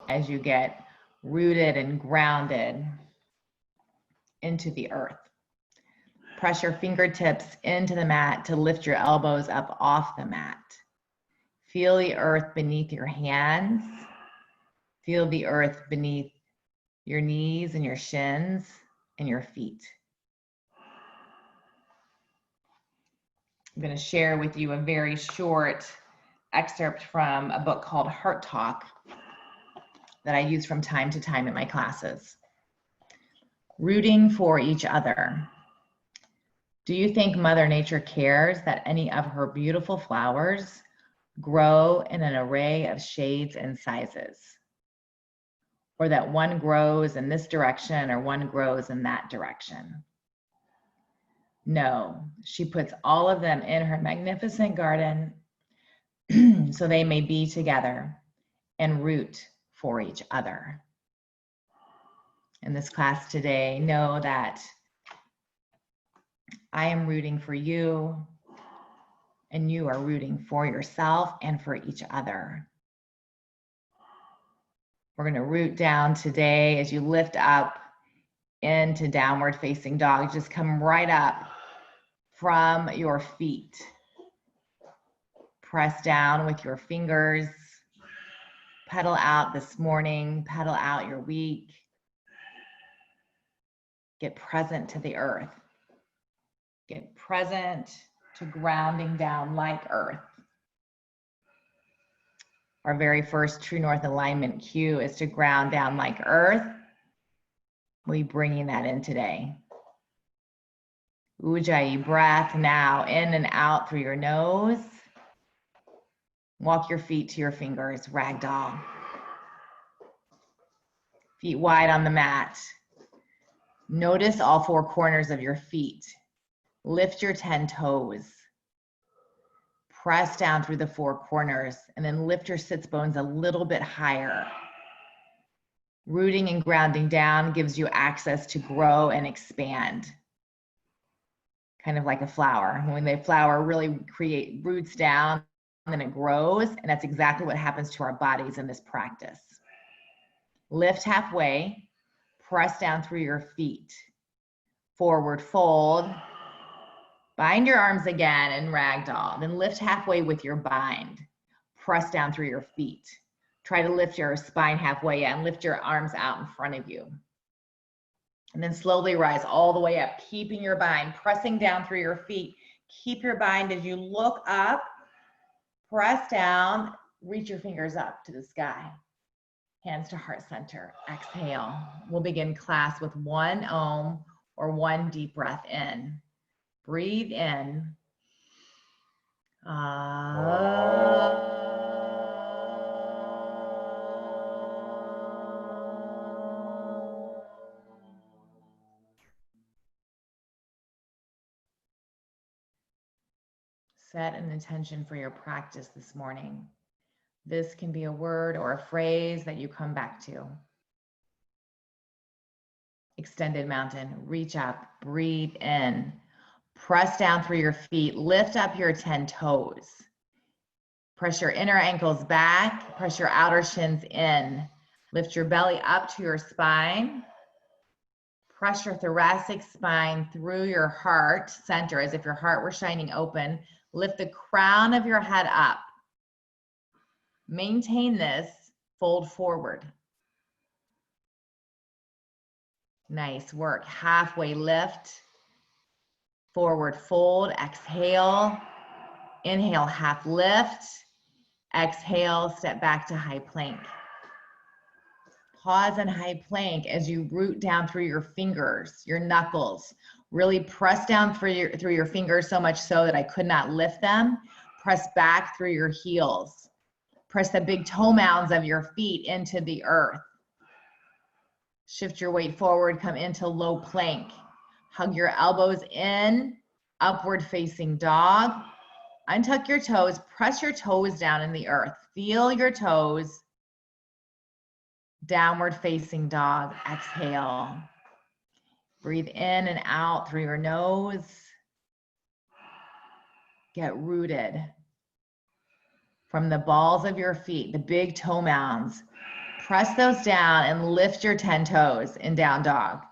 as you get rooted and grounded into the earth. Press your fingertips into the mat to lift your elbows up off the mat. Feel the earth beneath your hands. Feel the earth beneath your knees and your shins and your feet. I'm going to share with you a very short excerpt from a book called Heart Talk that I use from time to time in my classes. Rooting for each other. Do you think Mother Nature cares that any of her beautiful flowers grow in an array of shades and sizes? Or that one grows in this direction or one grows in that direction? No, she puts all of them in her magnificent garden so they may be together and root for each other. In this class today, know that I am rooting for you, and you are rooting for yourself and for each other. We're going to root down today as you lift up into downward facing dog. Just come right up from your feet. Press down with your fingers. Pedal out this morning, pedal out your week. Get present to the earth. Get present to grounding down like earth. Our very first True North alignment cue is to ground down like earth. We'll be bringing that in today. Ujjayi breath now, in and out through your nose. Walk your feet to your fingers, ragdoll. Feet wide on the mat. Notice all four corners of your feet. Lift your 10 toes. Press down through the four corners and then lift your sits bones a little bit higher. Rooting and grounding down gives you access to grow and expand. Kind of like a flower. When the flower really roots down, and then it grows, and that's exactly what happens to our bodies in this practice. Lift halfway, press down through your feet. Forward fold. Bind your arms again and ragdoll. Then lift halfway with your bind. Press down through your feet. Try to lift your spine halfway and lift your arms out in front of you. And then slowly rise all the way up, keeping your bind, pressing down through your feet. Keep your bind as you look up, press down, reach your fingers up to the sky. Hands to heart center, exhale. We'll begin class with one Om or one deep breath in. Breathe in. Set an intention for your practice this morning. This can be a word or a phrase that you come back to. Extended mountain, reach up, breathe in. Press down through your feet, lift up your 10 toes. Press your inner ankles back, press your outer shins in. Lift your belly up to your spine. Press your thoracic spine through your heart center as if your heart were shining open. Lift the crown of your head up. Maintain this, fold forward. Nice work. Halfway lift. Forward fold, exhale. Inhale, half lift. Exhale, step back to high plank. Pause in high plank as you root down through your fingers, your knuckles. Really press down through your fingers so much so that I could not lift them. Press back through your heels. Press the big toe mounds of your feet into the earth. Shift your weight forward, come into low plank. Hug your elbows in, upward facing dog. Untuck your toes, press your toes down in the earth. Feel your toes. Downward facing dog, exhale. Breathe in and out through your nose. Get rooted from the balls of your feet, the big toe mounds. press those down and lift your 10 toes in down dog.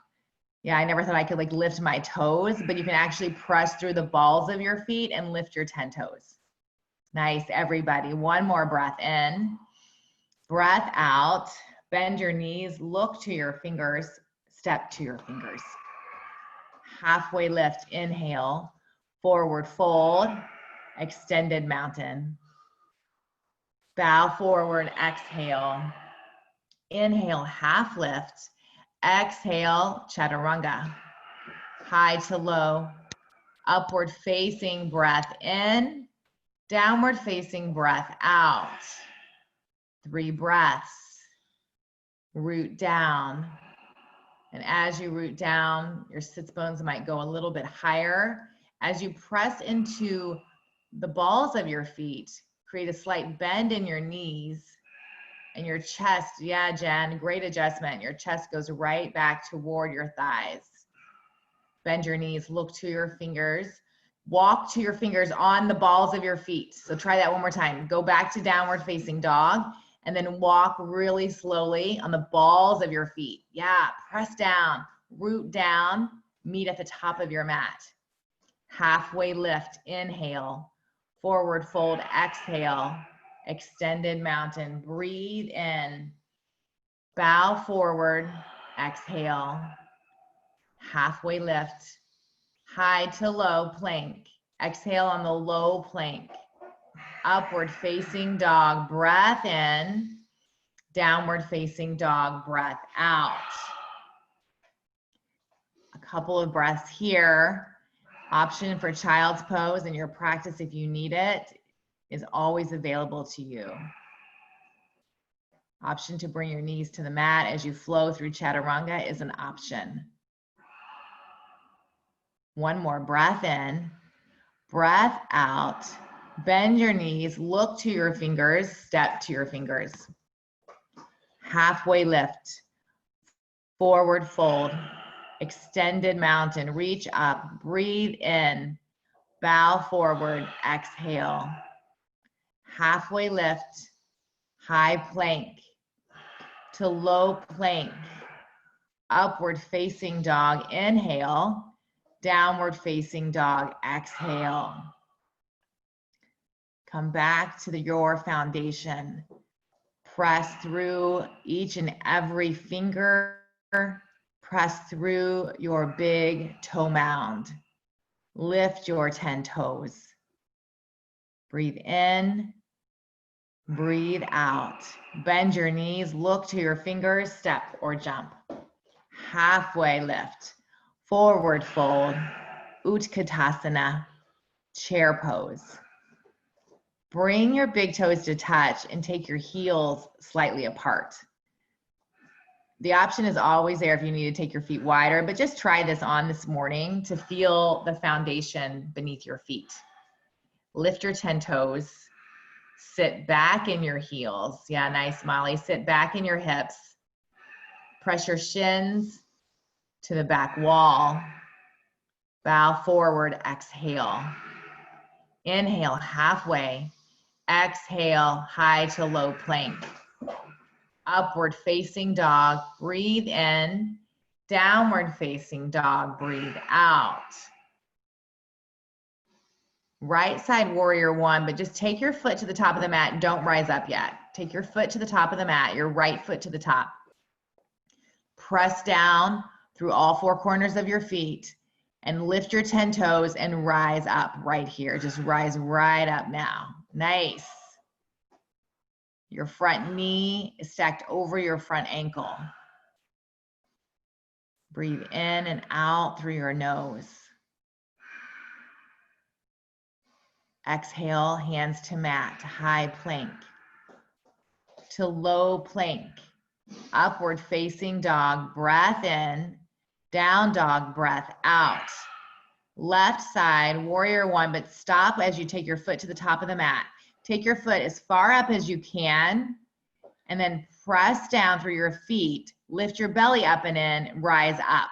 Yeah, I never thought I could like lift my toes, but you can actually press through the balls of your feet and lift your 10 toes. Nice, everybody. One more breath in, breath out, bend your knees, look to your fingers, step to your fingers. Halfway lift, inhale, forward fold, extended mountain. Bow forward, exhale. Inhale, half lift. Exhale, chaturanga. High to low, upward facing breath in, downward facing breath out. 3 breaths. Root down. And as you root down, your sits bones might go a little bit higher. As you press into the balls of your feet, create a slight bend in your knees and your chest. Yeah, Jen, great adjustment. Your chest goes right back toward your thighs. Bend your knees, look to your fingers. Walk to your fingers on the balls of your feet. So try that one more time. Go back to downward facing dog and then walk really slowly on the balls of your feet. Yeah, press down, root down, meet at the top of your mat. Halfway lift, inhale, forward fold, exhale, extended mountain. Breathe in, bow forward, exhale, halfway lift, high to low plank. Exhale on the low plank. Upward facing dog, breath in, downward facing dog, breath out. A couple of breaths here. Option for child's pose in your practice if you need it is always available to you. Option to bring your knees to the mat as you flow through chaturanga is an option. One more breath in, breath out, bend your knees, look to your fingers, step to your fingers. Halfway lift, forward fold, extended mountain, reach up, breathe in, bow forward, exhale. Halfway lift, high plank to low plank, upward facing dog, inhale, downward facing dog, exhale. Come back to your foundation. Press through each and every finger. Press through your big toe mound. Lift your 10 toes. Breathe in, breathe out. Bend your knees, look to your fingers, step or jump. Halfway lift, forward fold, Utkatasana, chair pose. Bring your big toes to touch and take your heels slightly apart. The option is always there if you need to take your feet wider, but just try this on this morning to feel the foundation beneath your feet. Lift your 10 toes. Sit back in your heels. Yeah, nice, Molly. Sit back in your hips. Press your shins to the back wall. Bow forward, exhale. Inhale, halfway. Exhale, high to low plank. Upward facing dog, breathe in. Downward facing dog, breathe out. Right side warrior one, but just take your foot to the top of the mat. Don't rise up yet. Take your foot to the top of the mat, your right foot to the top. Press down through all 4 corners of your feet and lift your 10 toes and rise up right here. Just rise right up now. Nice. Your front knee is stacked over your front ankle. Breathe in and out through your nose. Exhale, hands to mat, high plank to low plank, upward facing dog, breath in, down dog, breath out. Left side, warrior one, but stop as you take your foot to the top of the mat. Take your foot as far up as you can, and then press down through your feet, lift your belly up and in, rise up.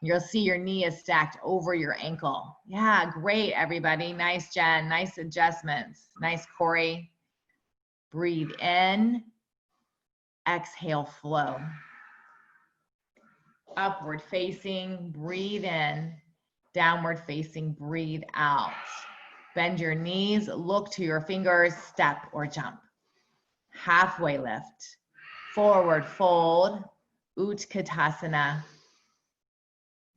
You'll see your knee is stacked over your ankle. Yeah, great, everybody. Nice, Jen. Nice adjustments. Nice, Corey. Breathe in. exhale, flow. Upward facing, breathe in. Downward facing, breathe out. Bend your knees, look to your fingers, step or jump. Halfway lift. Forward fold, Utkatasana.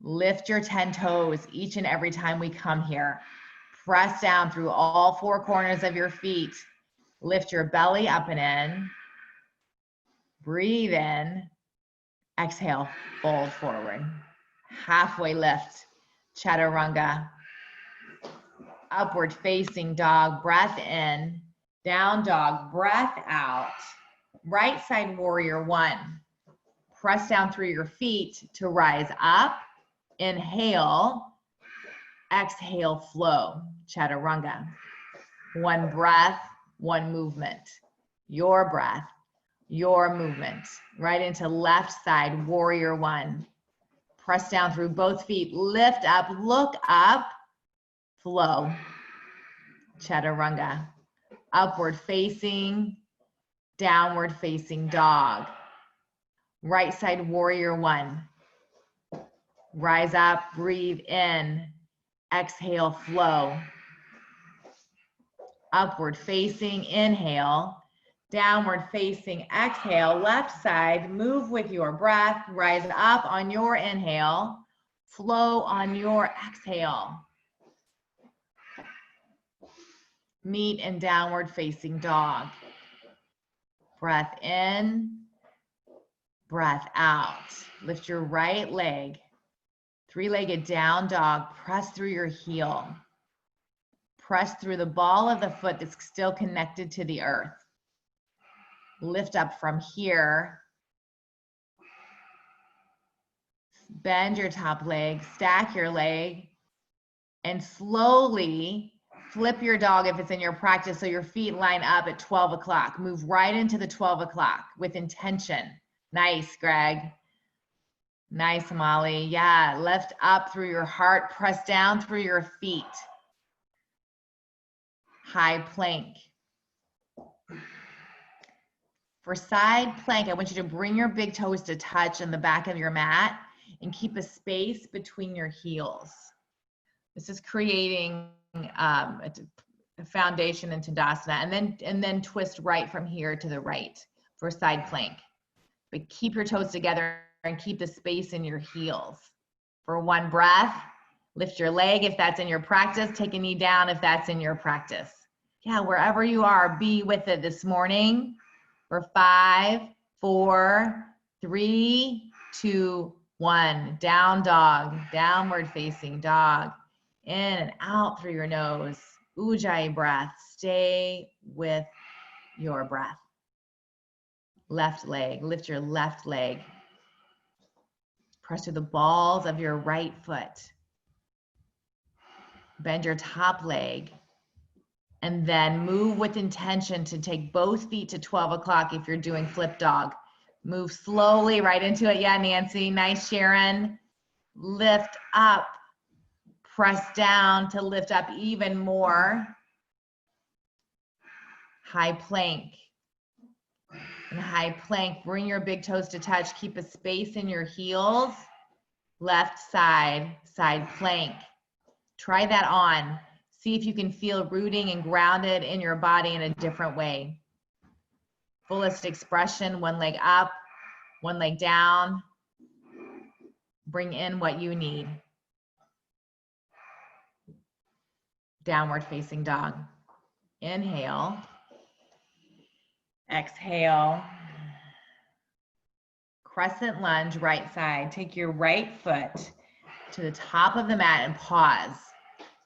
Lift your 10 toes each and every time we come here. Press down through all four corners of your feet. Lift your belly up and in. Breathe in. Exhale, fold forward. Halfway lift, Chaturanga. Upward facing dog, breath in. Down dog, breath out. Right side warrior one. Press down through your feet to rise up. Inhale. Exhale, flow, Chaturanga. One breath, one movement. Your breath, your movement. Right into left side, warrior one. Press down through both feet, lift up, look up, flow, Chaturanga. Upward facing, downward facing dog. Right side, warrior one. Rise up, breathe in, exhale, flow. Upward facing, inhale. Downward facing, exhale. Left side, move with your breath. Rise up on your inhale. Flow on your exhale. Meet in downward facing dog. Breath in, breath out. Lift your right leg. Three-legged down dog. Press through your heel. Press through the ball of the foot that's still connected to the earth. Lift up from here. Bend your top leg, stack your leg, and slowly flip your dog if it's in your practice so your feet line up at 12 o'clock. Move right into the 12 o'clock with intention. Nice, Greg. Nice, Molly. Yeah, lift up through your heart, press down through your feet. High plank. For side plank, I want you to bring your big toes to touch on the back of your mat and keep a space between your heels. This is creating a foundation in Tadasana, and then twist right from here to the right for side plank. But keep your toes together and keep the space in your heels. For one breath, lift your leg if that's in your practice, take a knee down if that's in your practice. Yeah, wherever you are, be with it this morning. For 5, 4, 3, 2, 1. Down dog, downward facing dog. In and out through your nose. Ujjayi breath. Stay with your breath. Left leg, lift your left leg. Press through the balls of your right foot. Bend your top leg. And then move with intention to take both feet to 12 o'clock if you're doing flip dog. Move slowly right into it. Yeah, Nancy. Nice, Sharon. Lift up. Press down to lift up even more. High plank. And high plank, bring your big toes to touch. Keep a space in your heels. Left side, side plank. Try that on. See if you can feel rooting and grounded in your body in a different way. Fullest expression, one leg up, one leg down. Bring in what you need. Downward facing dog. Inhale. Exhale. Crescent lunge, right side. Take your right foot to the top of the mat and pause.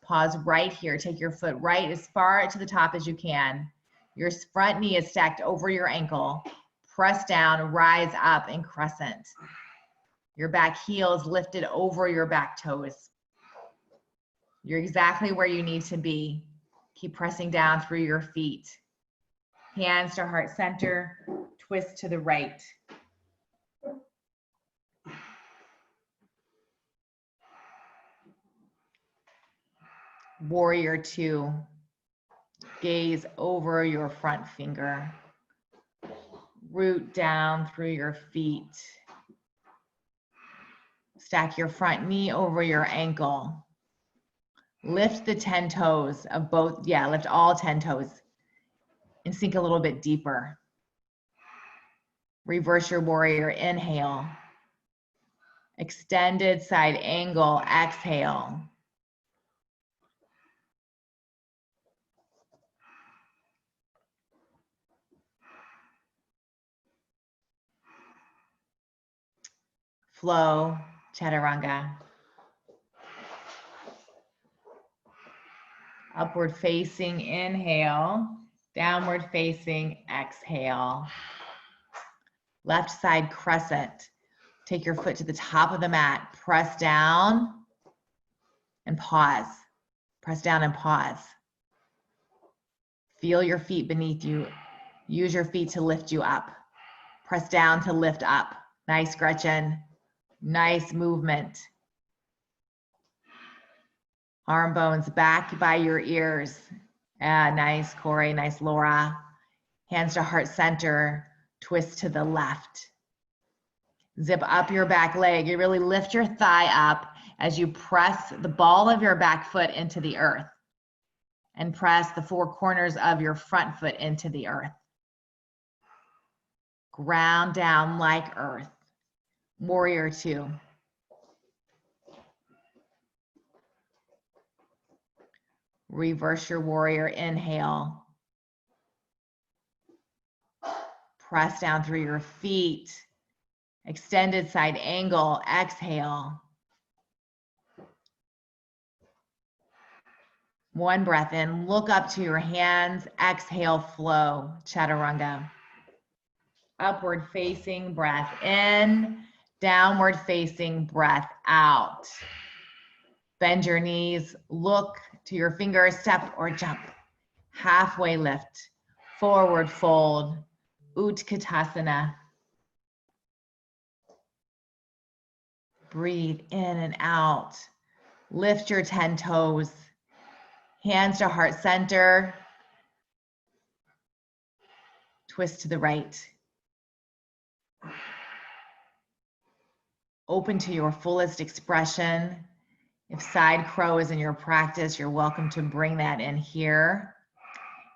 Pause right here. Take your foot right as far to the top as you can. Your front knee is stacked over your ankle. Press down, rise up in crescent. Your back heel is lifted over your back toes. You're exactly where you need to be. Keep pressing down through your feet. Hands to heart center, twist to the right. Warrior two, gaze over your front finger. Root down through your feet. Stack your front knee over your ankle. Lift the 10 toes of both, lift all 10 toes and sink a little bit deeper. Reverse your warrior, inhale. Extended side angle, exhale. Flow, chaturanga. Upward facing, inhale. Downward facing, exhale. Left side crescent. Take your foot to the top of the mat. Press down and pause. Press down and pause. Feel your feet beneath you. Use your feet to lift you up. Press down to lift up. Nice, Gretchen. Nice movement. Arm bones back by your ears. Nice, Corey. Nice, Laura. Hands to heart center. Twist to the left. Zip up your back leg. You really lift your thigh up as you press the ball of your back foot into the earth and press the four corners of your front foot into the earth. Ground down like earth. Warrior two. Reverse your warrior, inhale. Press down through your feet. Extended side angle, exhale. One breath in, look up to your hands, exhale, flow, chaturanga. Upward facing breath in, downward facing breath out. Bend your knees, look to your fingers, step or jump. Halfway lift, forward fold, Utkatasana. Breathe in and out. Lift your 10 toes. Hands to heart center. Twist to the right. Open to your fullest expression. If side crow is in your practice, you're welcome to bring that in here.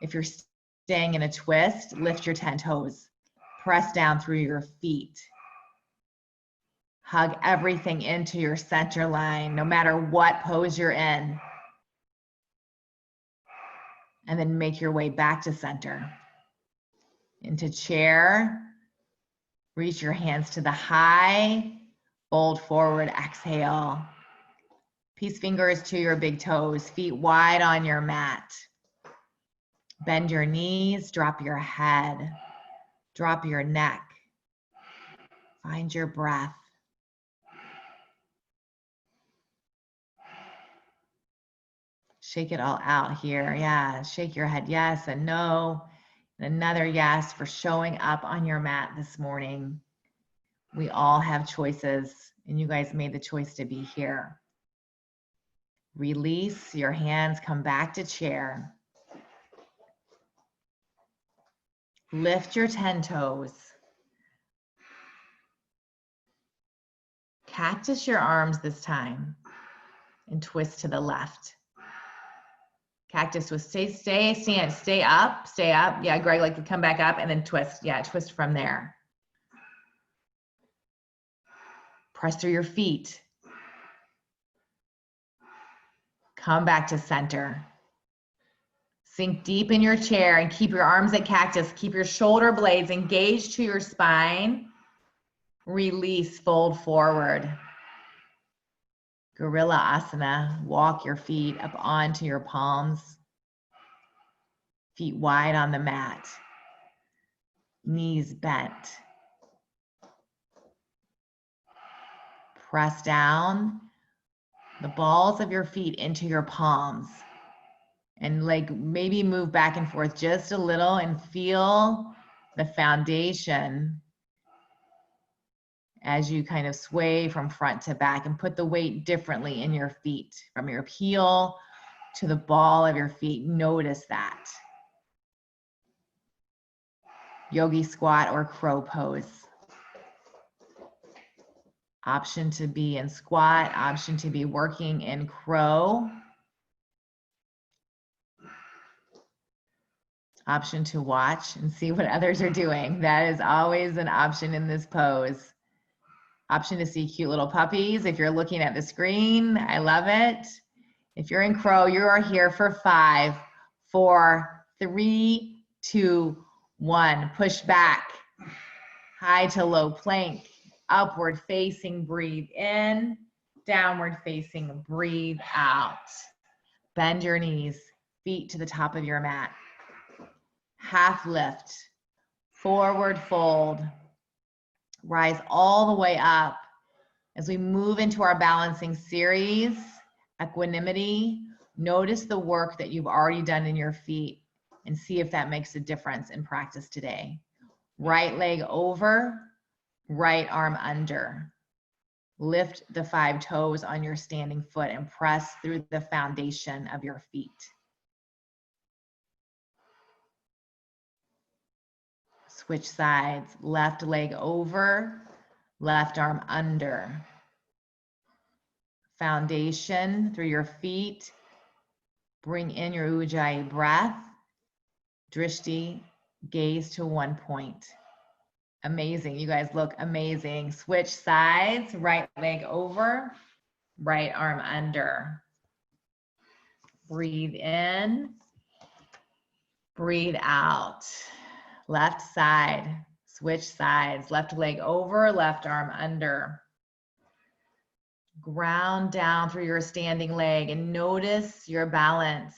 If you're staying in a twist, lift your 10 toes. Press down through your feet. Hug everything into your center line, no matter what pose you're in. And then make your way back to center. Into chair. Reach your hands to the high. Fold forward, exhale. Peace fingers to your big toes, feet wide on your mat. Bend your knees, drop your head, drop your neck. Find your breath. Shake it all out here. Yeah, shake your head yes and no. And another yes for showing up on your mat this morning. We all have choices, and you guys made the choice to be here. Release your hands, come back to chair. Lift your 10 toes. Cactus your arms this time and twist to the left. Cactus with stand, stay up. Yeah, Greg, like to come back up and then twist. Yeah, twist from there. Press through your feet. Come back to center. Sink deep in your chair and keep your arms at cactus. Keep your shoulder blades engaged to your spine. Release, fold forward. Gorilla Asana, walk your feet up onto your palms. Feet wide on the mat. Knees bent. Press down the balls of your feet into your palms. And like maybe move back and forth just a little and feel the foundation as you kind of sway from front to back, and put the weight differently in your feet, from your heel to the ball of your feet. Notice that. yogi squat or crow pose. Option to be in squat, option to be working in crow. Option to watch and see what others are doing. That is always an option in this pose. Option to see cute little puppies if you're looking at the screen. I love it. If you're in crow, you are here for 5, 4, 3, 2, 1. Push back. High to low plank. Upward facing, breathe in. Downward facing, breathe out. Bend your knees, feet to the top of your mat. Half lift, forward fold. Rise all the way up. As we move into our balancing series, equanimity, notice the work that you've already done in your feet and see if that makes a difference in practice today. Right leg over, right arm under. Lift the 5 toes on your standing foot and press through the foundation of your feet. Switch sides, left leg over, left arm under. Foundation through your feet. Bring in your Ujjayi breath. Drishti, gaze to one point. Amazing, you guys look amazing. Switch sides, right leg over, right arm under. Breathe in, breathe out. Left side, switch sides, left leg over, left arm under. Ground down through your standing leg and notice your balance.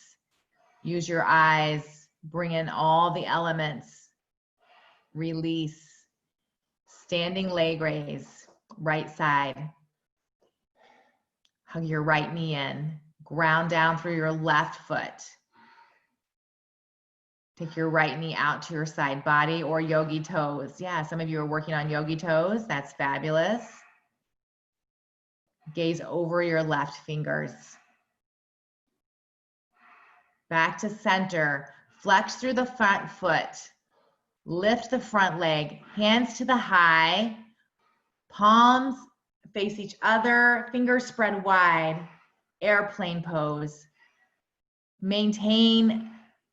Use your eyes, bring in all the elements. Release. Standing leg raise, right side. Hug your right knee in. Ground down through your left foot. Take your right knee out to your side body or yogi toes. Yeah, some of you are working on yogi toes. That's fabulous. Gaze over your left fingers. Back to center. Flex through the front foot. Lift the front leg. Hands to the high. Palms face each other. Fingers spread wide. Airplane pose. Maintain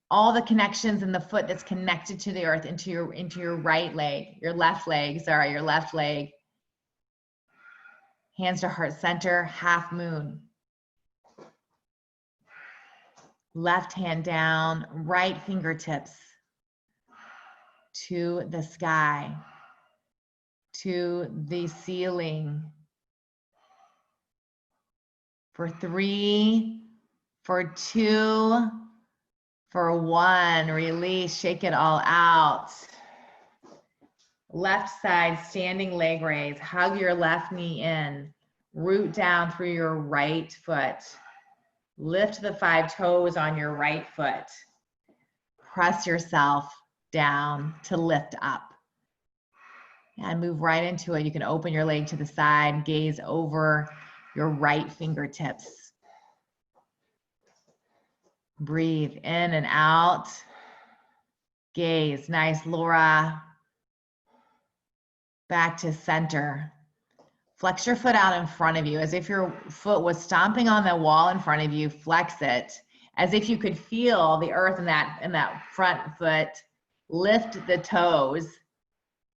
all the connections in the foot that's connected to the earth into your right leg, your left leg, your left leg. Hands to heart center, half moon. Left hand down, right fingertips to the sky, to the ceiling. For 3, for 2, for 1, release, shake it all out. Left side, standing leg raise. Hug your left knee in. Root down through your right foot. Lift the 5 toes on your right foot. Press yourself down to lift up. And move right into it. You can open your leg to the side, gaze over your right fingertips. Breathe in and out. Gaze. Nice, Laura. Back to center. Flex your foot out in front of you as if your foot was stomping on the wall in front of you. Flex it as if you could feel the earth in that front foot. Lift the toes.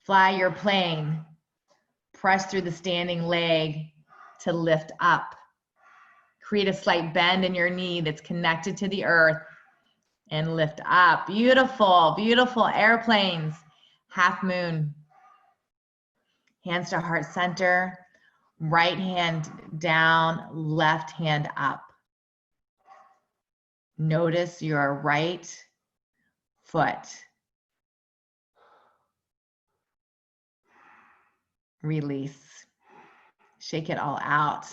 Fly your plane. Press through the standing leg to lift up. Create a slight bend in your knee that's connected to the earth and lift up. Beautiful, beautiful airplanes. Half moon. Hands to heart center. Right hand down, left hand up. Notice your right foot. Release. Shake it all out.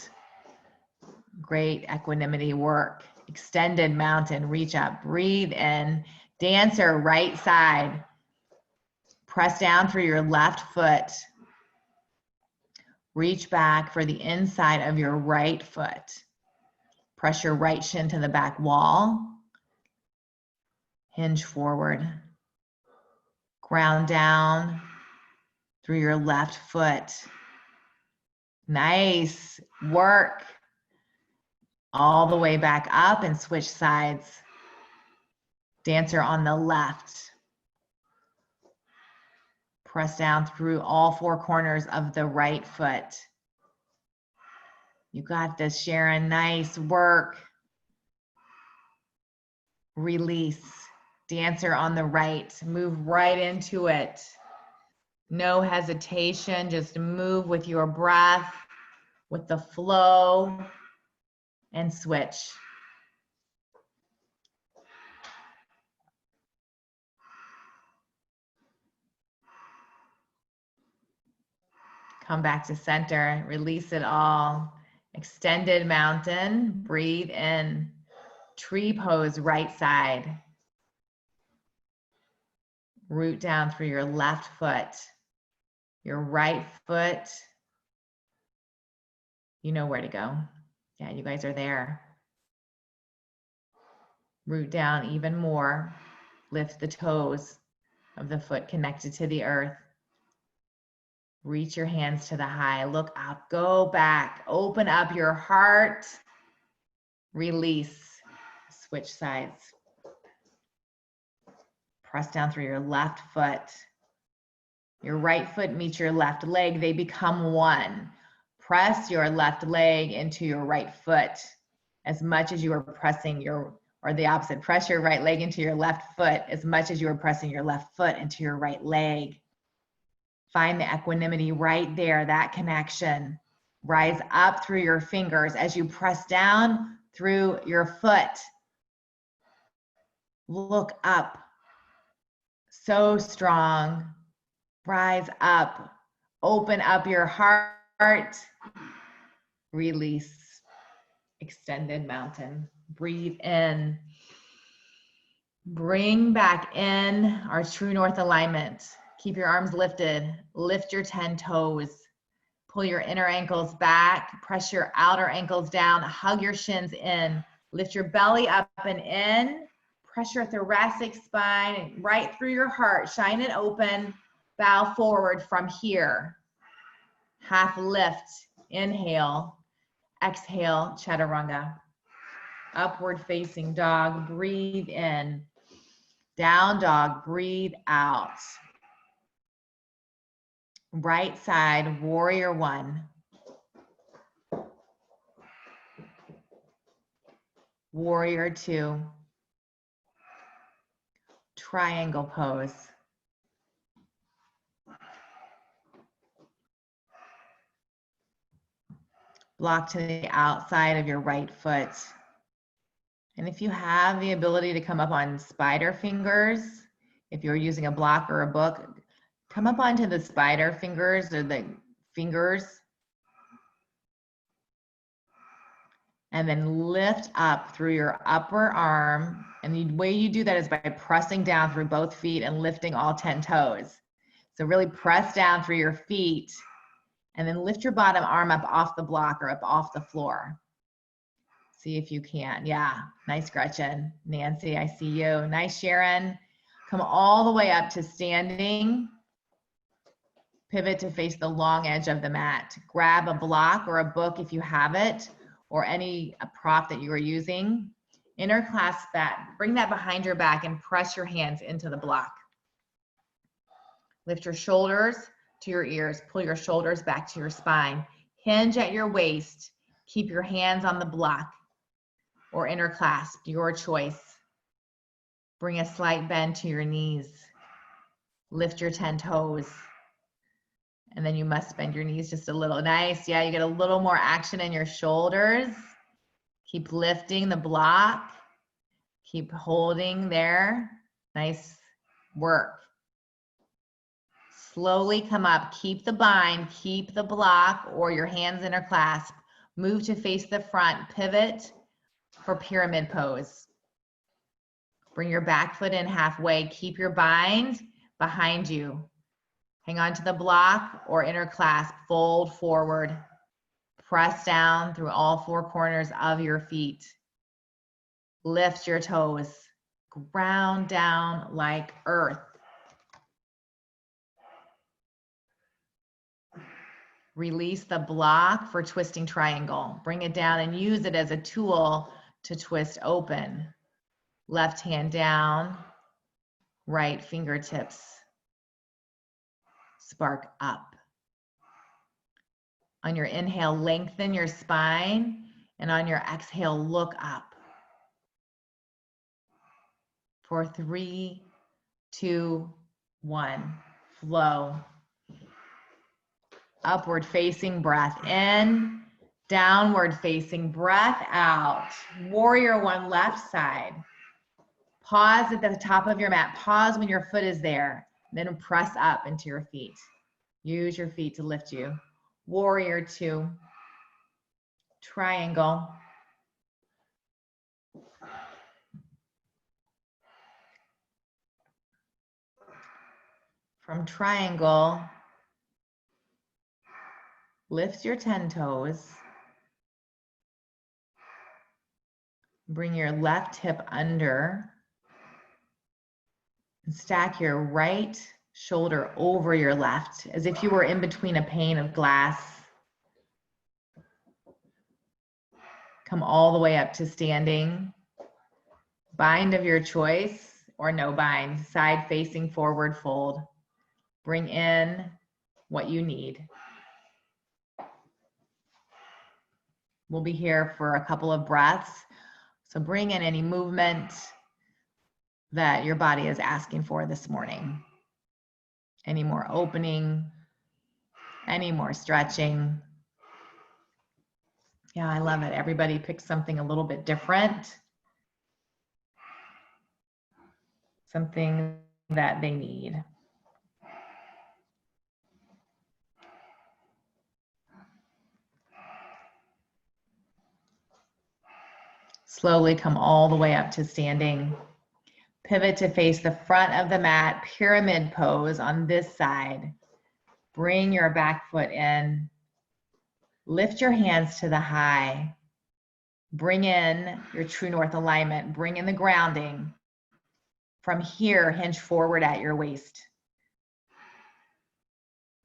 Great equanimity work. Extended mountain, reach up, breathe in. Dancer, right side. Press down through your left foot. Reach back for the inside of your right foot. Press your right shin to the back wall. Hinge forward. Ground down through your left foot. Nice work. All the way back up and switch sides. Dancer on the left. Press down through all four corners of the right foot. You got this, Sharon. Nice work. Release. Dancer on the right. Move right into it. No hesitation. Just move with your breath, with the flow, and switch. Come back to center. Release it all. Extended mountain. Breathe in. Tree pose, right side. Root down through your left foot. Your right foot. You know where to go. Yeah, you guys are there. Root down even more. Lift the toes of the foot connected to the earth. Reach your hands to the high. Look up. Go back. Open up your heart. Release. Switch sides. Press down through your left foot. Your right foot meets your left leg. They become one. Press your left leg into your right foot as much as you are pressing your, or the opposite, press your right leg into your left foot as much as you are pressing your left foot into your right leg. Find the equanimity right there, that connection. Rise up through your fingers as you press down through your foot. Look up. So strong. Rise up. Open up your heart. Release. Extended mountain. Breathe in. Bring back in our true north alignment. Keep your arms lifted. Lift your 10 toes. Pull your inner ankles back. Press your outer ankles down. Hug your shins in. Lift your belly up and in. Press your thoracic spine right through your heart. Shine it open. Bow forward from here. Half lift. Inhale. Exhale, chaturanga. Upward facing dog. Breathe in. Down dog. Breathe out. Right side, warrior one. Warrior two. Triangle pose. Block to the outside of your right foot. And if you have the ability to come up on spider fingers, if you're using a block or a book, come up onto the spider fingers or the fingers. And then lift up through your upper arm. And the way you do that is by pressing down through both feet and lifting all 10 toes. So really press down through your feet and then lift your bottom arm up off the block or up off the floor. See if you can. Yeah, nice Gretchen. Nancy, I see you. Nice Sharon. Come all the way up to standing. Pivot to face the long edge of the mat. Grab a block or a book if you have it, or a prop that you are using. Interclasp that. Bring that behind your back and press your hands into the block. Lift your shoulders to your ears. Pull your shoulders back to your spine. Hinge at your waist. Keep your hands on the block or interclasp, your choice. Bring a slight bend to your knees. Lift your 10 toes. And then you must bend your knees just a little. Nice. Yeah, you get a little more action in your shoulders. Keep lifting the block. Keep holding there. Nice work. Slowly come up. Keep the bind. Keep the block or your hands interclasp. Move to face the front. Pivot for pyramid pose. Bring your back foot in halfway. Keep your bind behind you. Hang on to the block or interclasp, fold forward. Press down through all four corners of your feet. Lift your toes. Ground down like earth. Release the block for twisting triangle. Bring it down and use it as a tool to twist open. Left hand down, right fingertips spark up. On your inhale, lengthen your spine, and on your exhale, look up. For 3, 2, 1, flow. Upward facing breath in, downward facing breath out. Warrior one, left side. Pause at the top of your mat. Pause when your foot is there. Then press up into your feet. Use your feet to lift you. Warrior two, triangle. From triangle, lift your 10 toes. Bring your left hip under. And stack your right shoulder over your left, as if you were in between a pane of glass. Come all the way up to standing. Bind of your choice, or no bind. Side facing forward fold. Bring in what you need. We'll be here for a couple of breaths. So bring in any movement that your body is asking for this morning. Any more opening, any more stretching. Yeah, I love it. Everybody picks something a little bit different. Something that they need. Slowly come all the way up to standing. Pivot to face the front of the mat, pyramid pose on this side. Bring your back foot in. Lift your hands to the high. Bring in your true north alignment. Bring in the grounding. From here, hinge forward at your waist.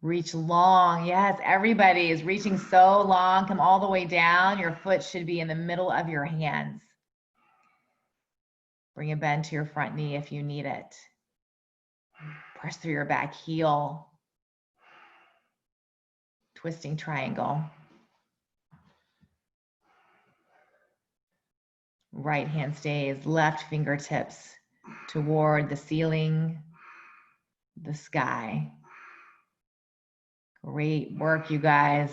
Reach long. Yes, everybody is reaching so long. Come all the way down. Your foot should be in the middle of your hands. Bring a bend to your front knee if you need it. Press through your back heel. Twisting triangle. Right hand stays, left fingertips toward the ceiling, the sky. Great work, you guys.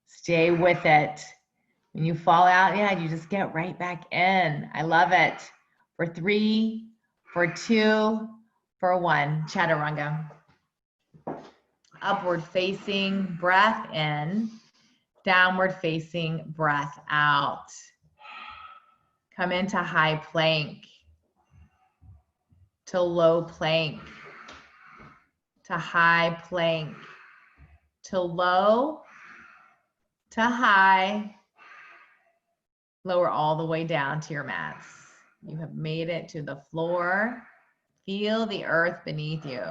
Stay with it. When you fall out, yeah, you just get right back in. I love it. For 3, for 2, for 1. Chaturanga. Upward facing breath in, downward facing breath out. Come into high plank, to low plank, to high plank, to low, to high. Lower all the way down to your mats. You have made it to the floor. Feel the earth beneath you.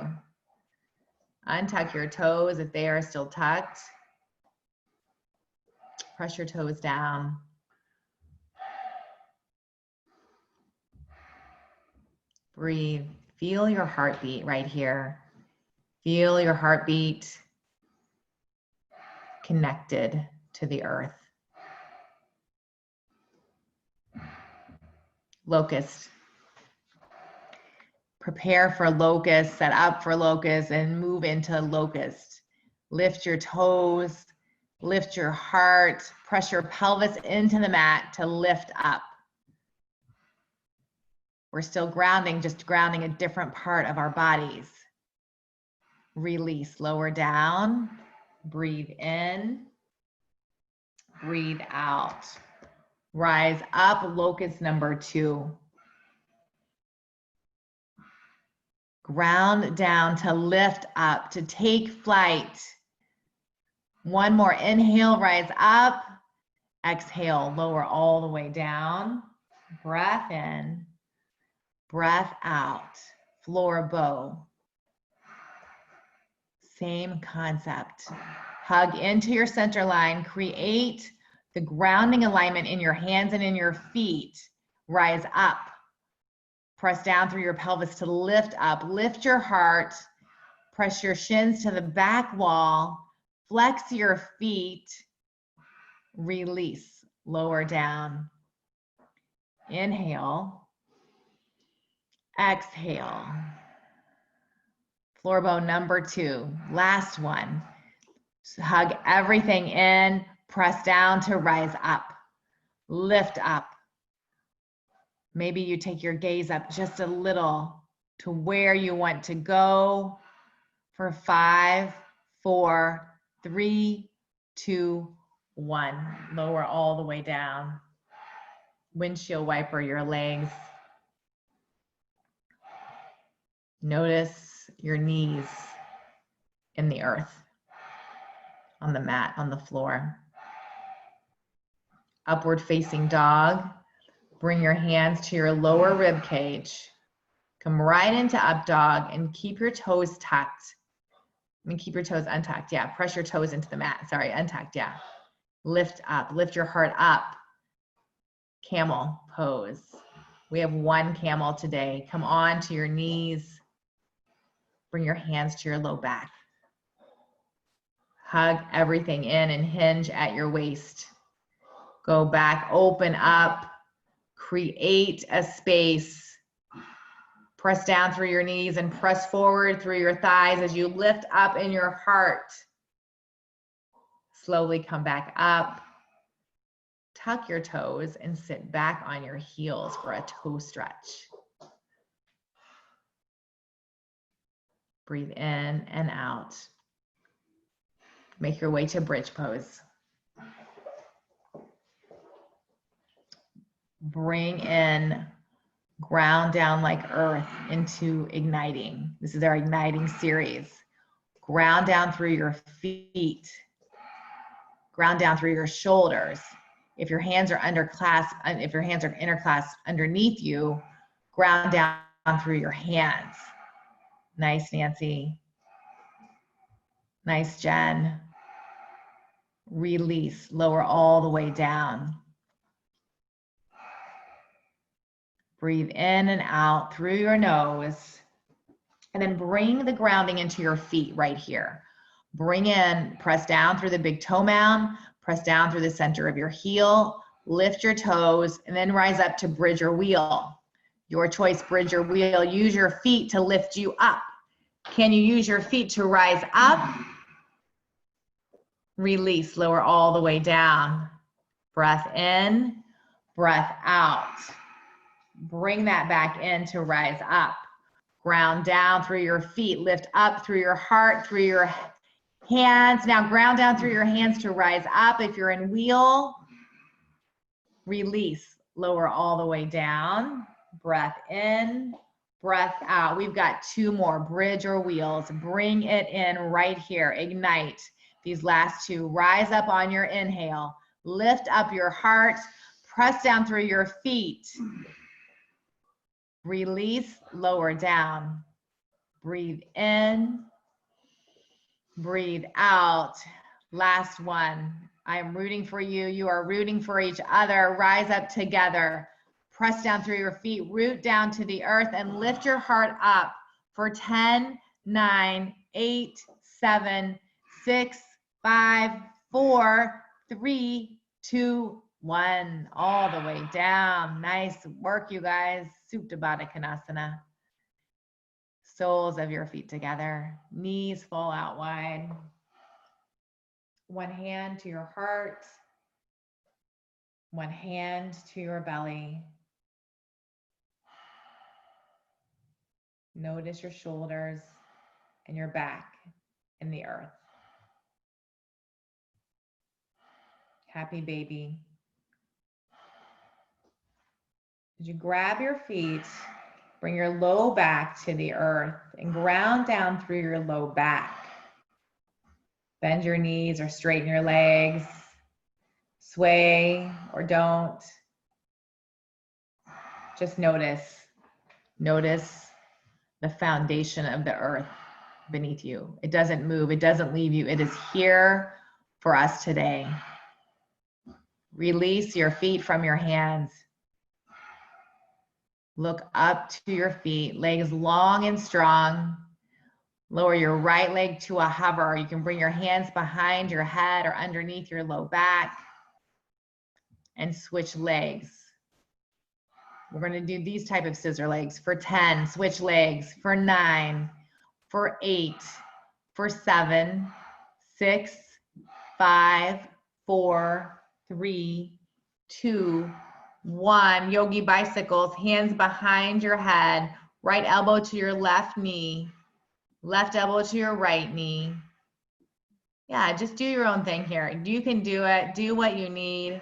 Untuck your toes if they are still tucked. Press your toes down. Breathe. Feel your heartbeat right here. Feel your heartbeat connected to the earth. Locust. Prepare for locust, set up for locust, and move into locust. Lift your toes, lift your heart, press your pelvis into the mat to lift up. We're still grounding, just grounding a different part of our bodies. Release, lower down, breathe in, breathe out. Rise up, locust number 2. Ground down to lift up, to take flight. One more inhale, rise up. Exhale, lower all the way down. Breath in, breath out. Floor bow. Same concept. Hug into your center line. Create the grounding alignment in your hands and in your feet. Rise up. Press down through your pelvis to lift up. Lift your heart. Press your shins to the back wall. Flex your feet. Release. Lower down. Inhale. Exhale. Floor bone number 2. Last one. Hug everything in. Press down to rise up. Lift up. Maybe you take your gaze up just a little to where you want to go for 5, 4, 3, 2, 1. Lower all the way down. Windshield wiper your legs. Notice your knees in the earth, on the mat, on the floor. Upward facing dog. Bring your hands to your lower rib cage. Come right into up dog and keep your toes tucked. I mean, keep your toes untucked. Yeah, press your toes into the mat. Sorry, untucked. Yeah. Lift up. Lift your heart up. Camel pose. We have 1 camel today. Come on to your knees. Bring your hands to your low back. Hug everything in and hinge at your waist. Go back, open up, create a space. Press down through your knees and press forward through your thighs as you lift up in your heart. Slowly come back up. Tuck your toes and sit back on your heels for a toe stretch. Breathe in and out. Make your way to bridge pose. Bring in, ground down like earth into igniting. This is our igniting series. Ground down through your feet. Ground down through your shoulders. If your hands are interclasped underneath you, ground down through your hands. Nice, Nancy. Nice, Jen. Release, lower all the way down. Breathe in and out through your nose. And then bring the grounding into your feet right here. Bring in, press down through the big toe mound, press down through the center of your heel, lift your toes, and then rise up to bridge or wheel. Your choice, bridge or wheel. Use your feet to lift you up. Can you use your feet to rise up? Release, lower all the way down. Breath in, breath out. Bring that back in to rise up. Ground down through your feet, lift up through your heart, through your hands. Now ground down through your hands to rise up. If you're in wheel, release, lower all the way down. Breath in, breath out. We've got 2 more, bridge or wheels. Bring it in right here, ignite. These last 2, rise up on your inhale, lift up your heart, press down through your feet. Release, lower down. Breathe in, breathe out. Last one. I am rooting for you. You are rooting for each other. Rise up together. Press down through your feet, root down to the earth, and lift your heart up for 10, 9, 8, 7, 6, 5, 4, 3, 2, 1. All the way down. Nice work, you guys. Supta Baddha Konasana. Soles of your feet together. Knees fall out wide. One hand to your heart. One hand to your belly. Notice your shoulders and your back in the earth. Happy baby. As you grab your feet, bring your low back to the earth and ground down through your low back. Bend your knees or straighten your legs. Sway or don't. Just notice. Notice the foundation of the earth beneath you. It doesn't move. It doesn't leave you. It is here for us today. Release your feet from your hands. Look up to your feet, legs long and strong. Lower your right leg to a hover. You can bring your hands behind your head or underneath your low back and switch legs. We're going to do these type of scissor legs for 10, switch legs for 9, for 8, for 7, 6, 5, 4, 3, 2, 1. Yogi bicycles, hands behind your head, right elbow to your left knee, left elbow to your right knee. Yeah, just do your own thing here. You can do it. Do what you need.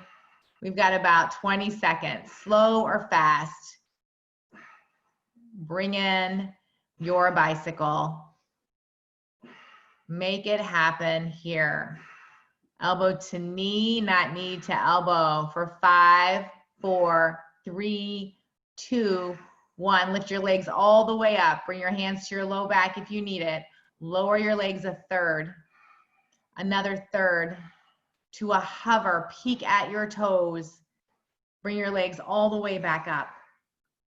We've got about 20 seconds, slow or fast. Bring in your bicycle. Make it happen here. Elbow to knee, not knee to elbow for 5, 4, 3, 2, 1. Lift your legs all the way up. Bring your hands to your low back if you need it. Lower your legs a third. Another third to a hover. Peek at your toes. Bring your legs all the way back up.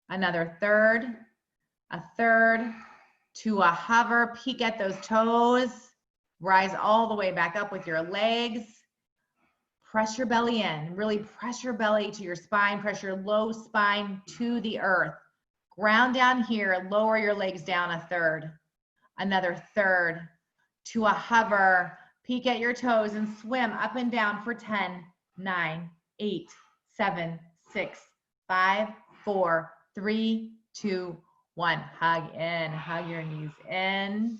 Another third, a third to a hover. Peek at those toes. Rise all the way back up with your legs. Press your belly in. Really press your belly to your spine. Press your low spine to the earth. Ground down here. Lower your legs down a third. Another third to a hover. Peek at your toes and swim up and down for 10, 9, 8, 7, 6, 5, 4, 3, 2, 1. Hug in. Hug your knees in.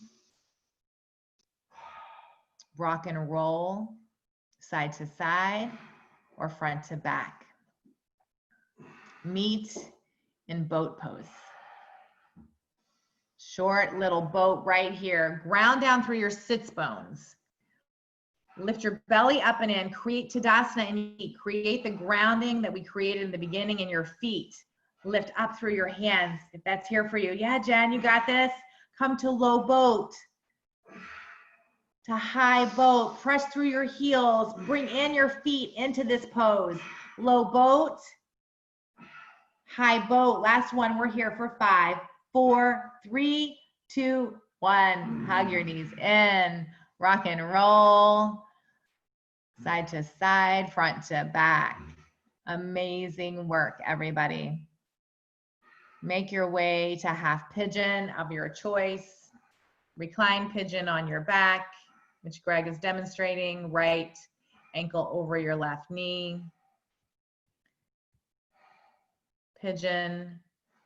Rock and roll, side to side or front to back. Meet in boat pose. Short little boat right here. Ground down through your sits bones. Lift your belly up and in. Create Tadasana in your feet. Create the grounding that we created in the beginning in your feet. Lift up through your hands if that's here for you. Yeah, Jen, you got this. Come to low boat. To high boat, press through your heels, bring in your feet into this pose. Low boat, high boat. Last one, we're here for 5, 4, 3, 2, 1. Hug your knees in, rock and roll, side to side, front to back. Amazing work, everybody. Make your way to half pigeon of your choice. Recline pigeon on your back, which Greg is demonstrating, right ankle over your left knee. Pigeon,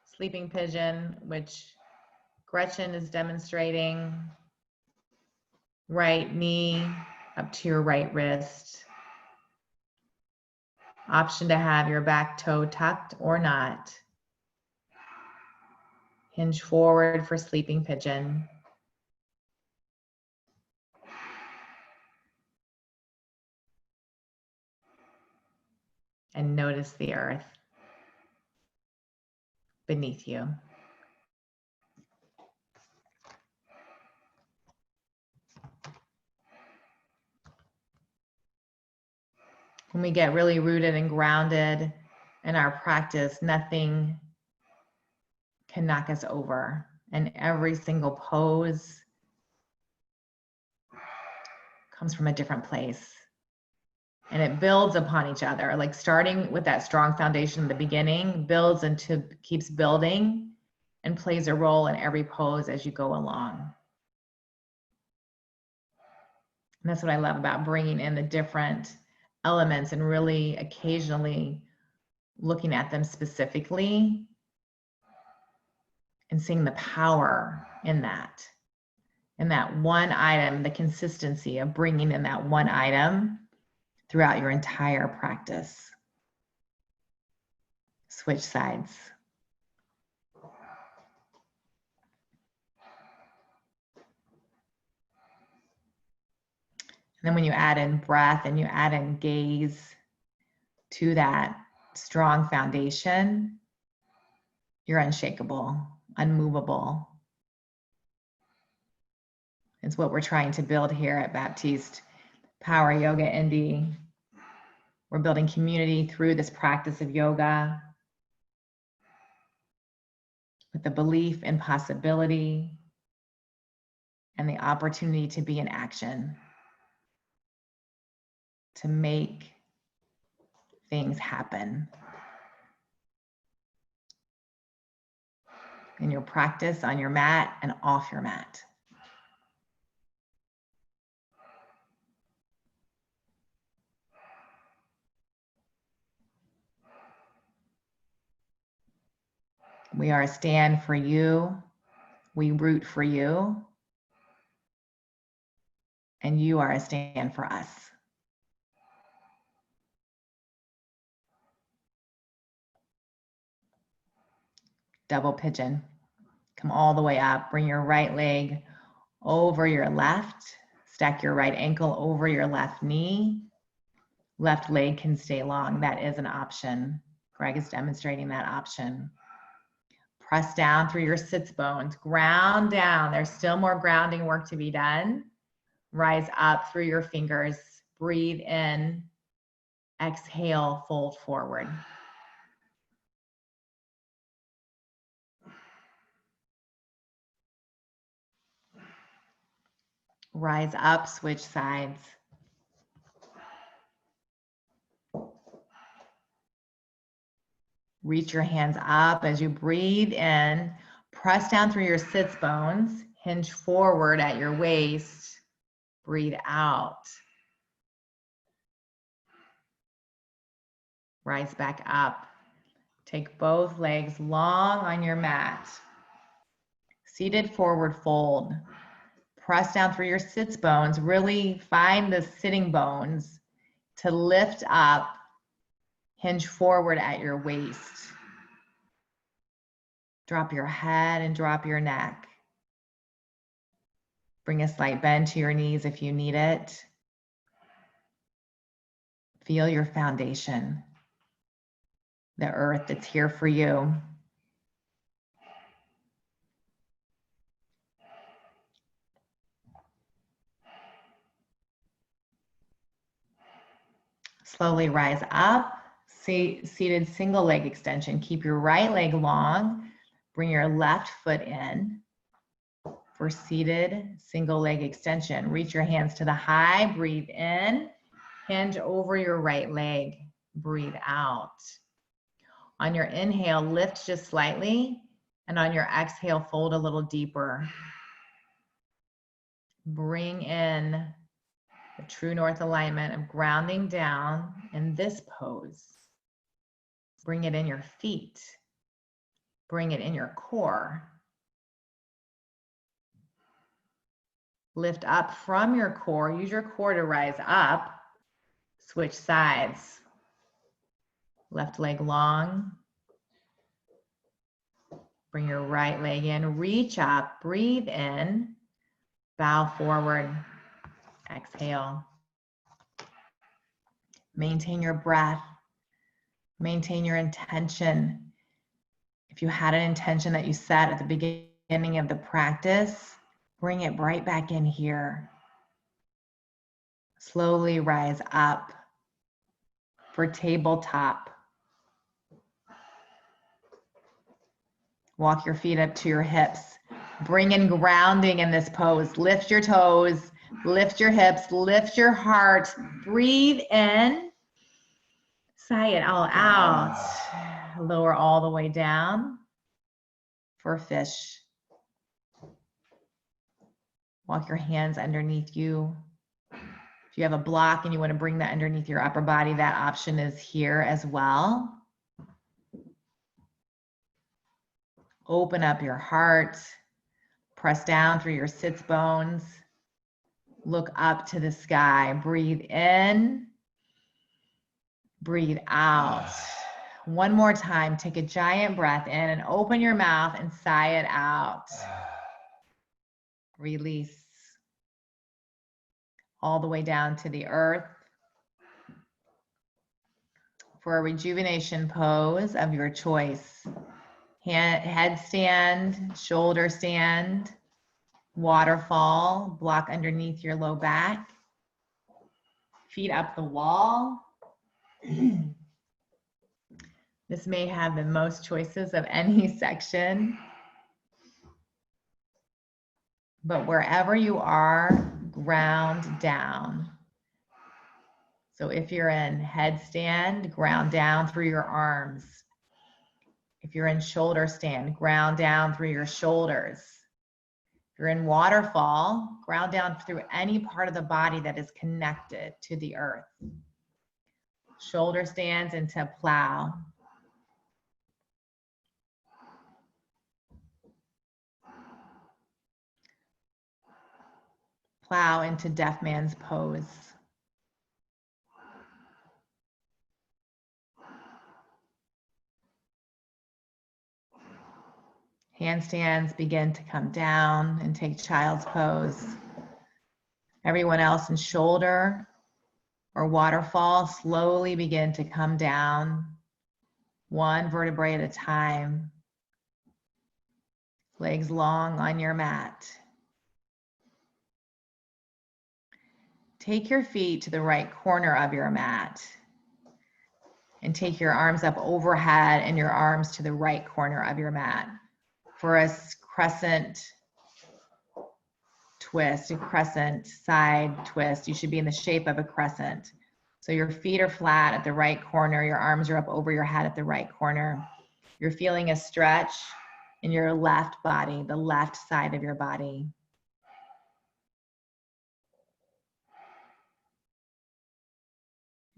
sleeping pigeon, which Gretchen is demonstrating, right knee up to your right wrist. Option to have your back toe tucked or not. Hinge forward for sleeping pigeon. And notice the earth beneath you. When we get really rooted and grounded in our practice, nothing can knock us over. And every single pose comes from a different place. And it builds upon each other. Like starting with that strong foundation in the beginning, builds into, keeps building and plays a role in every pose as you go along. And that's what I love about bringing in the different elements and really occasionally looking at them specifically and seeing the power in that one item, the consistency of bringing in that one item throughout your entire practice. Switch sides. And then when you add in breath and you add in gaze to that strong foundation, you're unshakable, unmovable. It's what we're trying to build here at Baptiste Power Yoga Indy. We're building community through this practice of yoga with the belief in possibility and the opportunity to be in action, to make things happen in your practice, on your mat, and off your mat. We are a stand for you. We root for you. And you are a stand for us. Double pigeon. Come all the way up. Bring your right leg over your left. Stack your right ankle over your left knee. Left leg can stay long. That is an option. Greg is demonstrating that option. Press down through your sits bones. Ground down. There's still more grounding work to be done. Rise up through your fingers. Breathe in. Exhale, fold forward. Rise up, switch sides. Reach your hands up as you breathe in. Press down through your sits bones. Hinge forward at your waist. Breathe out. Rise back up. Take both legs long on your mat. Seated forward fold. Press down through your sits bones. Really find the sitting bones to lift up. Hinge forward at your waist. Drop your head and drop your neck. Bring a slight bend to your knees if you need it. Feel your foundation, the earth that's here for you. Slowly rise up, seated single leg extension. Keep your right leg long. Bring your left foot in for seated single leg extension. Reach your hands to the high, breathe in, hinge over your right leg, breathe out. On your inhale, lift just slightly, and on your exhale, fold a little deeper. Bring in the true north alignment of grounding down in this pose. Bring it in your feet. Bring it in your core. Lift up from your core. Use your core to rise up. Switch sides. Left leg long. Bring your right leg in. Reach up. Breathe in. Bow forward. Exhale. Maintain your breath. Maintain your intention. If you had an intention that you set at the beginning of the practice, bring it right back in here. Slowly rise up for tabletop. Walk your feet up to your hips. Bring in grounding in this pose. Lift your toes, lift your hips, lift your heart. Breathe in. Sigh it all out. Lower all the way down for fish. Walk your hands underneath you. If you have a block and you want to bring that underneath your upper body, that option is here as well. Open up your heart. Press down through your sits bones. Look up to the sky. Breathe in. Breathe out. One more time. Take a giant breath in and open your mouth and sigh it out. Release. All the way down to the earth. For a rejuvenation pose of your choice. Headstand, shoulder stand, waterfall, block underneath your low back, feet up the wall. This may have the most choices of any section, but wherever you are, ground down. So if you're in headstand, ground down through your arms. If you're in shoulder stand, ground down through your shoulders. If you're in waterfall, ground down through any part of the body that is connected to the earth. Shoulder stands into plow. Plow into deaf man's pose. Handstands begin to come down and take child's pose. Everyone else in shoulder or waterfall, slowly begin to come down, one vertebrae at a time. Legs long on your mat. Take your feet to the right corner of your mat and take your arms up overhead and your arms to the right corner of your mat for a crescent twist, a crescent side twist. You should be in the shape of a crescent. So your feet are flat at the right corner. Your arms are up over your head at the right corner. You're feeling a stretch in your left body, the left side of your body.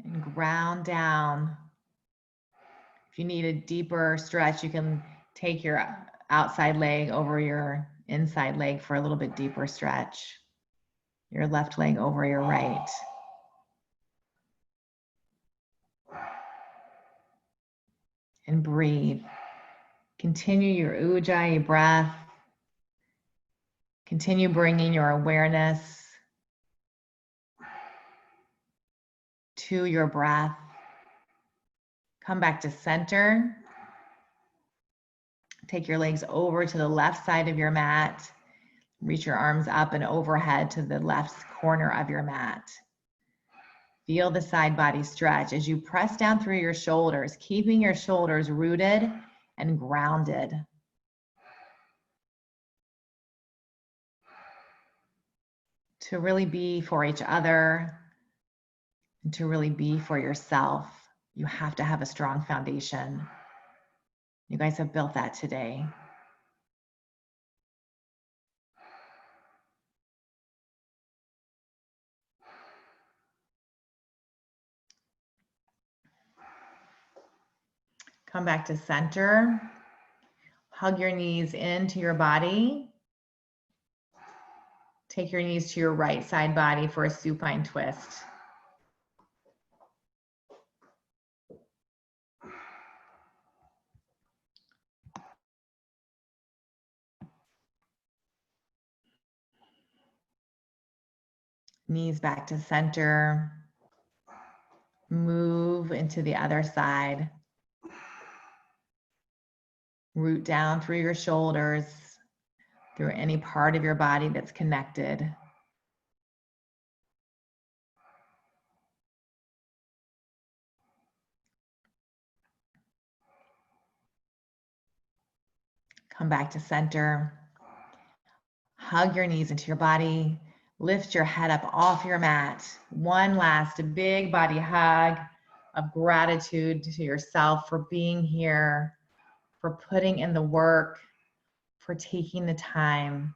And ground down. If you need a deeper stretch, you can take your outside leg over your inside leg for a little bit deeper stretch. Your left leg over your right. And breathe. Continue your ujjayi breath. Continue bringing your awareness to your breath. Come back to center. Take your legs over to the left side of your mat. Reach your arms up and overhead to the left corner of your mat. Feel the side body stretch as you press down through your shoulders, keeping your shoulders rooted and grounded. To really be for each other and to really be for yourself, you have to have a strong foundation. You guys have built that today. Come back to center. Hug your knees into your body. Take your knees to your right side body for a supine twist. Knees back to center. Move into the other side. Root down through your shoulders, through any part of your body that's connected. Come back to center. Hug your knees into your body. Lift your head up off your mat. One last big body hug of gratitude to yourself for being here, for putting in the work, for taking the time.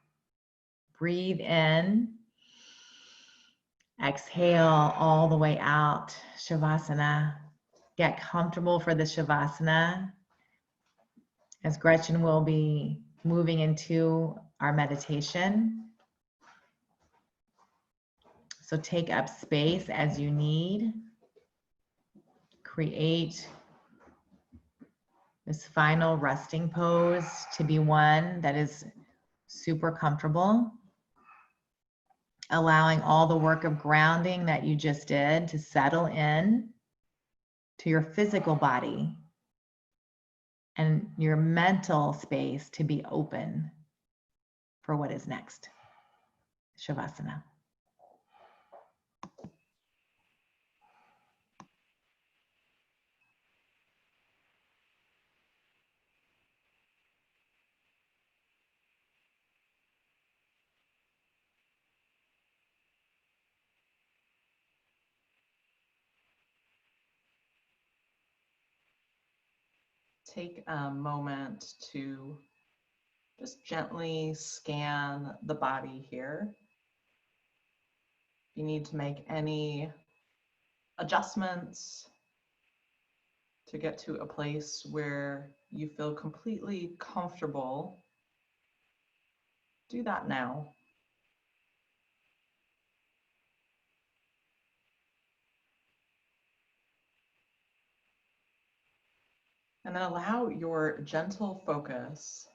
Breathe in. Exhale all the way out. Shavasana. Get comfortable for the Shavasana, as Gretchen will be moving into our meditation. So take up space as you need. Create this final resting pose to be one that is super comfortable. Allowing all the work of grounding that you just did to settle in to your physical body and your mental space to be open for what is next. Shavasana. Take a moment to just gently scan the body here. If you need to make any adjustments to get to a place where you feel completely comfortable, do that now. And then allow your gentle focus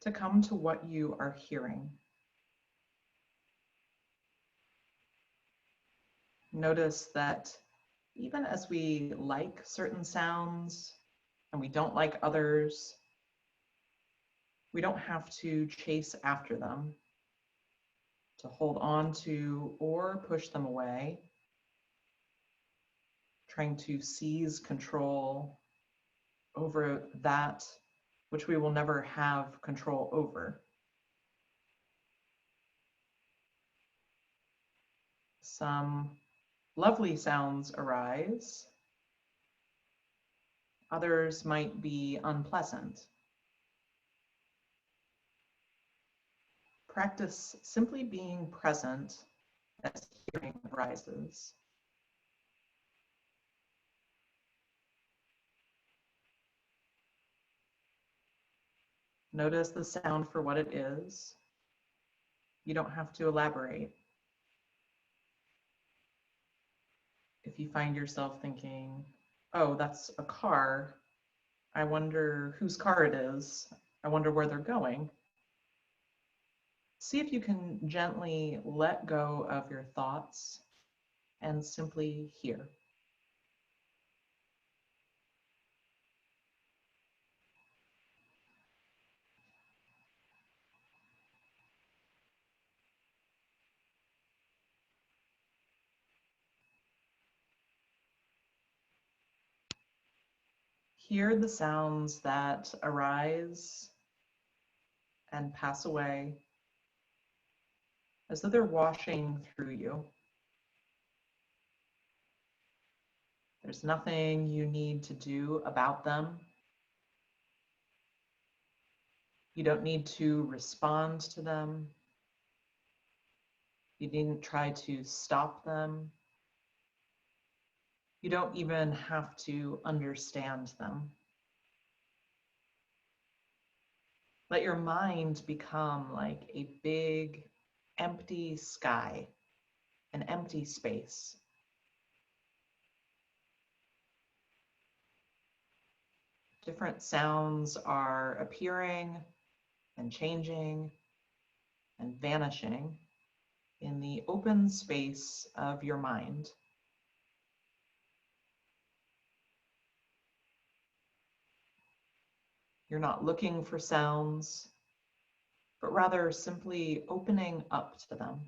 to come to what you are hearing. Notice that even as we like certain sounds and we don't like others, we don't have to chase after them, to hold on to or push them away, trying to seize control over that which we will never have control over. Some lovely sounds arise. Others might be unpleasant. Practice simply being present as hearing arises. Notice the sound for what it is. You don't have to elaborate. If you find yourself thinking, oh, that's a car, I wonder whose car it is, I wonder where they're going, see if you can gently let go of your thoughts and simply hear. Hear the sounds that arise and pass away as though they're washing through you. There's nothing you need to do about them. You don't need to respond to them. You needn't try to stop them. You don't even have to understand them. Let your mind become like a big, empty sky, an empty space. Different sounds are appearing and changing and vanishing in the open space of your mind. You're not looking for sounds, but rather simply opening up to them.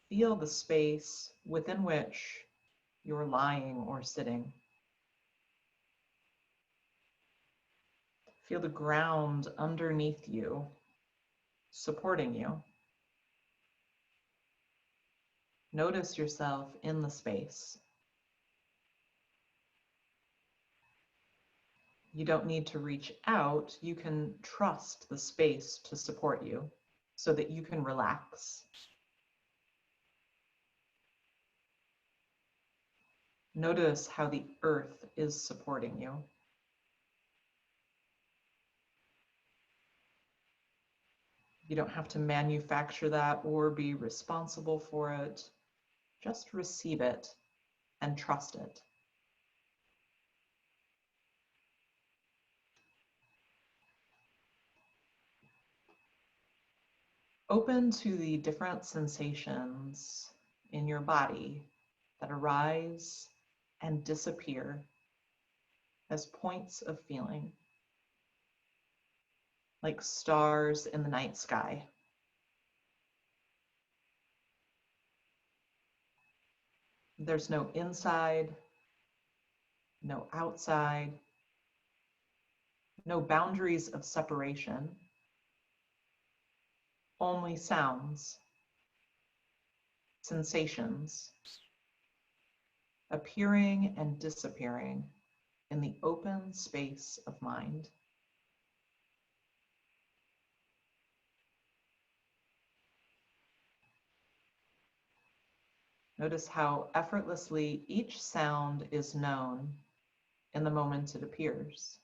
Feel the space within which you're lying or sitting. Feel the ground underneath you, supporting you. Notice yourself in the space. You don't need to reach out. You can trust the space to support you so that you can relax. Notice how the earth is supporting you. You don't have to manufacture that or be responsible for it. Just receive it and trust it. Open to the different sensations in your body that arise and disappear as points of feeling, like stars in the night sky. There's no inside, no outside, no boundaries of separation, only sounds, sensations, appearing and disappearing in the open space of mind. Notice how effortlessly each sound is known in the moment it appears.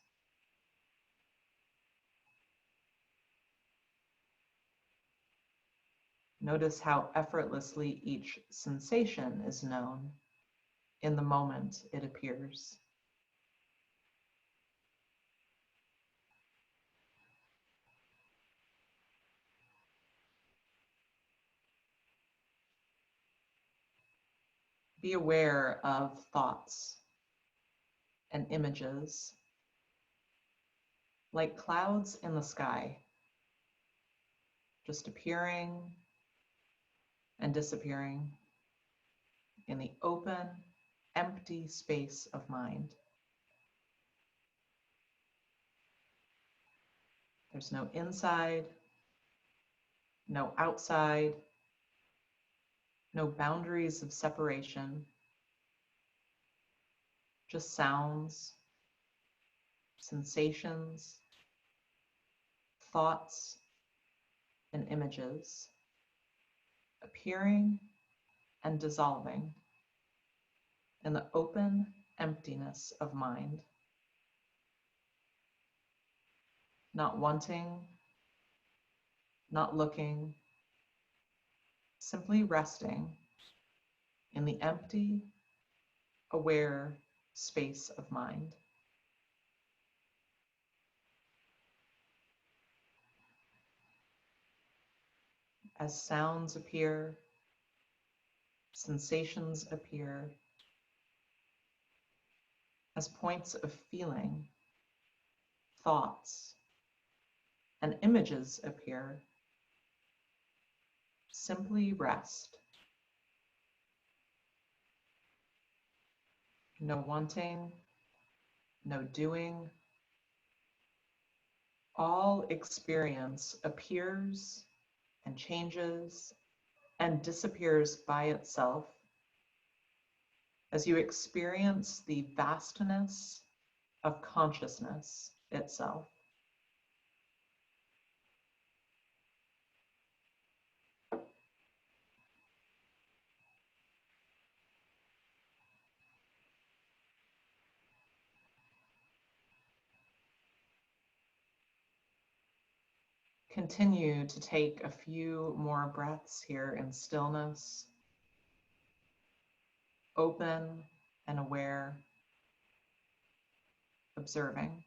Notice how effortlessly each sensation is known in the moment it appears. Be aware of thoughts and images like clouds in the sky, just appearing and disappearing in the open, empty space of mind. There's no inside, no outside, no boundaries of separation, just sounds, sensations, thoughts, and images appearing and dissolving in the open emptiness of mind. Not wanting, not looking, simply resting in the empty, aware space of mind. As sounds appear, sensations appear, as points of feeling, thoughts, and images appear, simply rest. No wanting, no doing. All experience appears and changes and disappears by itself as you experience the vastness of consciousness itself. Continue to take a few more breaths here in stillness, open and aware, observing.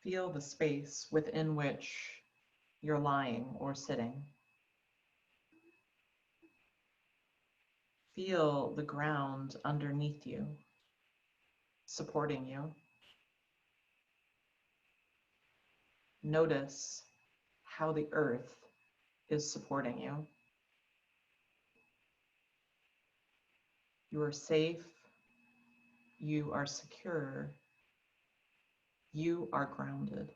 Feel the space within which you're lying or sitting. Feel the ground underneath you, supporting you. Notice how the earth is supporting you. You are safe. You are secure. You are grounded.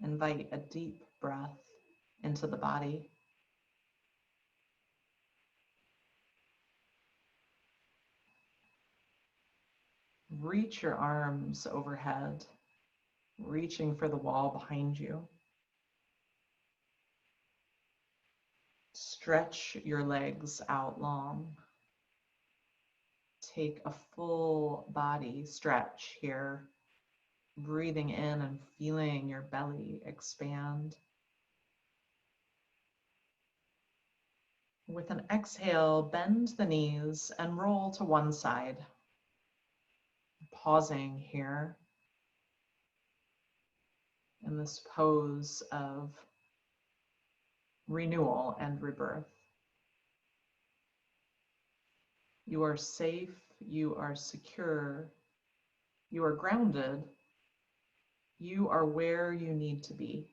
Invite a deep breath into the body. Reach your arms overhead, reaching for the wall behind you. Stretch your legs out long. Take a full body stretch here, breathing in and feeling your belly expand. With an exhale, bend the knees and roll to one side. Pausing here in this pose of renewal and rebirth. You are safe, you are secure, you are grounded, you are where you need to be.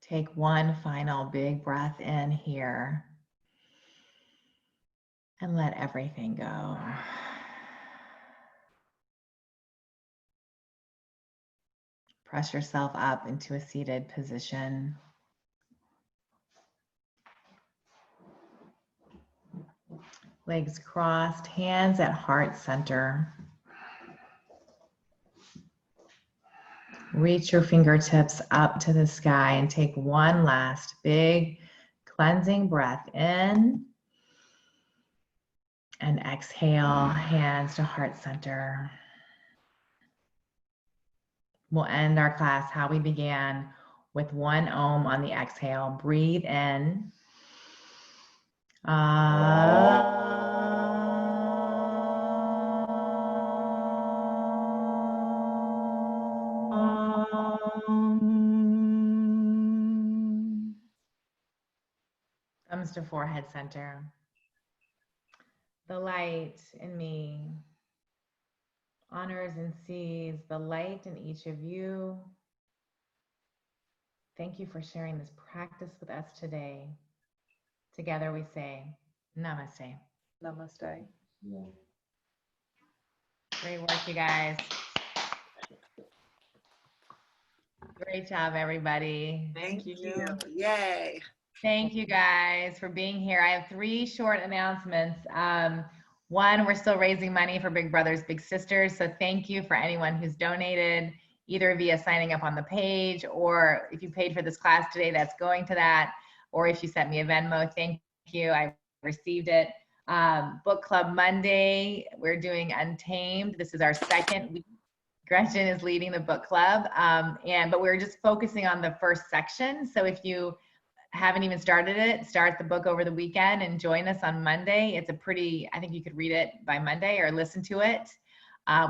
Take one final big breath in here and let everything go. Press yourself up into a seated position. Legs crossed, hands at heart center. Reach your fingertips up to the sky and take one last big cleansing breath in. And exhale, hands to heart center. We'll end our class how we began, with one Om on the exhale. Breathe in. Thumbs to forehead center. The light in me honors and sees the light in each of you. Thank you for sharing this practice with us today. Together we say, Namaste. Namaste. Great work, you guys. Great job, everybody. Thank you. Yay. Thank you guys for being here. I have 3 short announcements. One, we're still raising money for Big Brothers Big Sisters. So thank you for anyone who's donated, either via signing up on the page, or if you paid for this class today, that's going to that. Or if you sent me a Venmo, thank you. I received it. Book Club Monday, we're doing Untamed. This is our 2nd week. Gretchen is leading the book club, but we're just focusing on the first section. So if you haven't even started it, start the book over the weekend and join us on Monday. It's a pretty, I think you could read it by Monday or listen to it.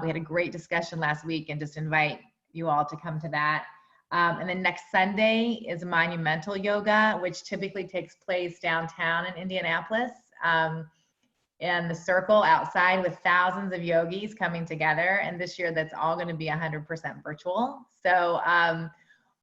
We had a great discussion last week and just invite you all to come to that. And then next Sunday is Monumental Yoga, which typically takes place downtown in Indianapolis. In the circle outside with thousands of yogis coming together. And this year that's all going to be 100% virtual. So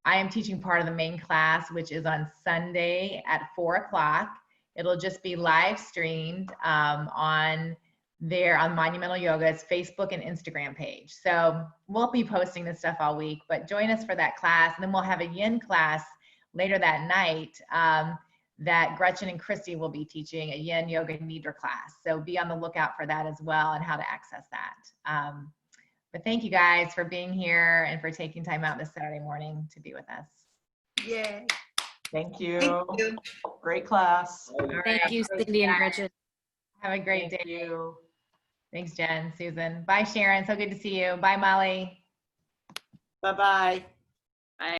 I am teaching part of the main class, which is on Sunday at 4 o'clock. It'll just be live streamed on Monumental Yoga's Facebook and Instagram page. So we'll be posting this stuff all week, but join us for that class. And then we'll have a yin class later that night that Gretchen and Christy will be teaching, a yin yoga nidra class. So be on the lookout for that as well and how to access that. But thank you guys for being here and for taking time out this Saturday morning to be with us. Yay. Thank you. Thank you. Great class. All right. Thank you, Cindy and Gretchen. Have a great day. Thank you. Thanks, Jen, Susan. Bye, Sharon. So good to see you. Bye, Molly. Bye-bye.